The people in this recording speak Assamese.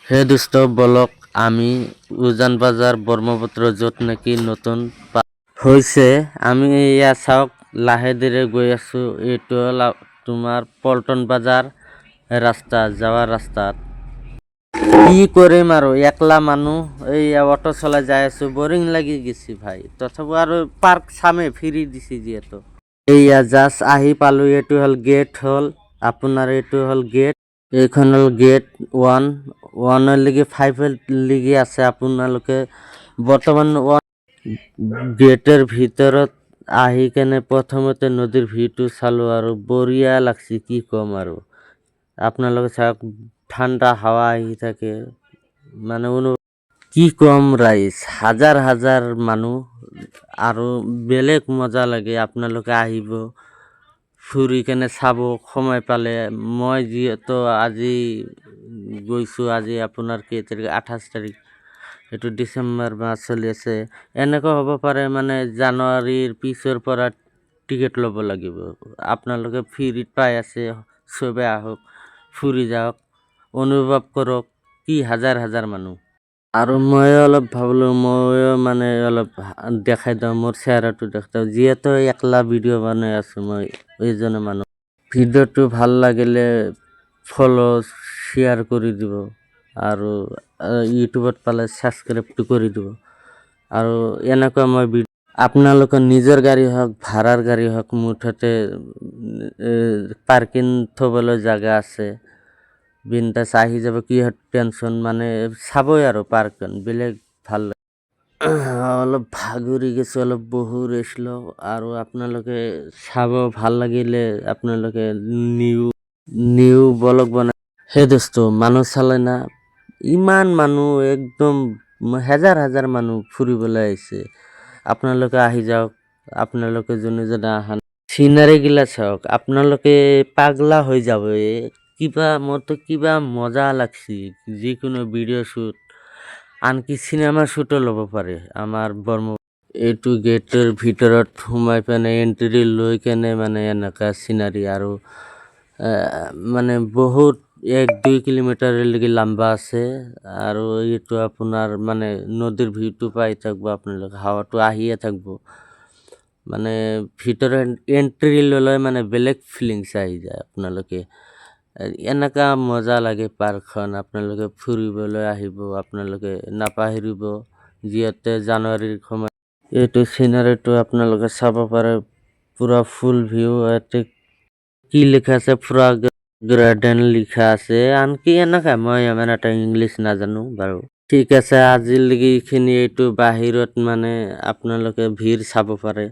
হে দুষ্ট বলক আমি উজান বাজাৰ ব্ৰহ্মপুত্ৰ য'ত নেকি নতুন হৈছে আমি এয়া চাওক লাহে ধীৰে গৈ আছো এইটো তোমাৰ পল্টন বাজাৰ ৰাস্তা যাওয়াৰ ৰাস্তাত কি কৰিম আৰু একলা মানুহ এই অটো চলাই যাই আছো বোৰিং লাগি গেছি ভাই তথাপি আৰু পার্ক সামে ফ্রি দিছি যিহেতু এইয়া জাস্ট আহি পালো এইটো হল গেট হল আপোনাৰ এইটো হল গেট এইখন হল গেট 1 লৈকে 5 লৈকে আছে আপোনালোকে বৰ্তমান গেটেৰ ভিতৰত আহি কেনে প্ৰথমতে নদীৰ ভিউটো চালো আৰু বঢ়িয়া লাগছে কি কম আৰু আপোনালোকে চাওক ঠাণ্ডা হাৱা আহি থাকে মানে কি কম ৰাইজ হাজাৰ হাজাৰ মানুহ আৰু বেলেগ মজা লাগে আপোনালোকে আহিব ফুৰি কেনে চাব সময় পালে মই যিহেতু আজি গৈছো আজি আপোনাৰ কি তাৰিখ 28 তাৰিখ এইটো ডিসেম্বৰ মাহ চলি আছে এনেকুৱা হ'ব পাৰে মানে জানুৱাৰীৰ পিছৰ পৰা টিকেট ল'ব লাগিব আপোনালোকে ফ্ৰীত পাই আছে সবে আহক ফুৰি যাওক অনুভৱ কৰক কি হাজাৰ হাজাৰ মানুহ আৰু মই অলপ ভাবলো মই মানে অলপ দেখাই দাও মোৰ চেহাৰাটো দেখাও যিহেতু একলা ভিডিঅ' বনাই আছো মই এইজনে মানুহ ভিডিঅ'টো ভাল লাগিলে ফলো শেয়ার কৰি দিব আৰু ইউটিউবত পালে সাবস্ক্ৰাইবটো কৰি দিব আৰু এনেকুৱা মই আপোনালোকৰ নিজৰ গাড়ী হওক ভাড়াৰ গাড়ী হওক মুঠতে পাৰ্কিং থবলৈ জায়গা আছে বিন্দাস আহি যাব কি টেনশন মানে চাবই আৰু পাৰ্কখন বেলেগ ভাল অলপ ভাগৰি গেছো অলপ বহু ৰেষ্ট লওঁ আৰু আপোনালোকে চাব ভাল লাগিলে আপোনালোকে নিউ ব্লগ বনাই হে দোস্ত মানুহ চালে না ইমান মানুহ একদম হাজাৰ হাজাৰ মানুহ ফুৰিবলৈ আহিছে আপোনালোকে আহি যাওক আপোনালোকে যোনে যোনে আহা সিনাৰী গিলা চাওক আপোনালোকে পাগলা হৈ যাব কিবা মোৰতো কিবা মজা লাগছে যিকোনো ভিডিঅ' শ্বুট আনকি সিনেমা শ্বুটও ল'ব পাৰে আমাৰ এইটো গেটৰ ভিতৰত সোমাই পেনে এন্ট্ৰি লৈ কেনে মানে এনেকা সিনাৰী আৰু মানে বহুত 1-2 কিলোমিটাৰলৈকে লম্বা আছে আৰু এইটো আপোনাৰ মানে নদীৰ ভিউটো পাই থাকব আপোনালোকে হাৱাটো আহিয়ে থাকব মানে ভিতৰত এন্ট্ৰি ললে মানে বেলেগ ফিলিংছ আহি যায় আপোনালোকে এনেকা মজা লাগে পাৰ্কখন আপোনালোকে ফুৰিবলৈ আহিব আপোনালোকে নাপাহৰিব যিহেতু জানুৱাৰীৰ সময় এইটো সিনাৰীটো আপোনালোকে চাব পাৰে পুৰা ফুল ভিউ এতে কি লেখা আছে পুৰা গাৰ্ডেন লিখা আছে আনকি এনেকা মই ইমান এটা ইংলিছ নাজানো বাৰু ঠিক আছে আজিলৈকে এইখিনি এইটো বাহিৰত মানে আপোনালোকে ভিৰ চাব পাৰে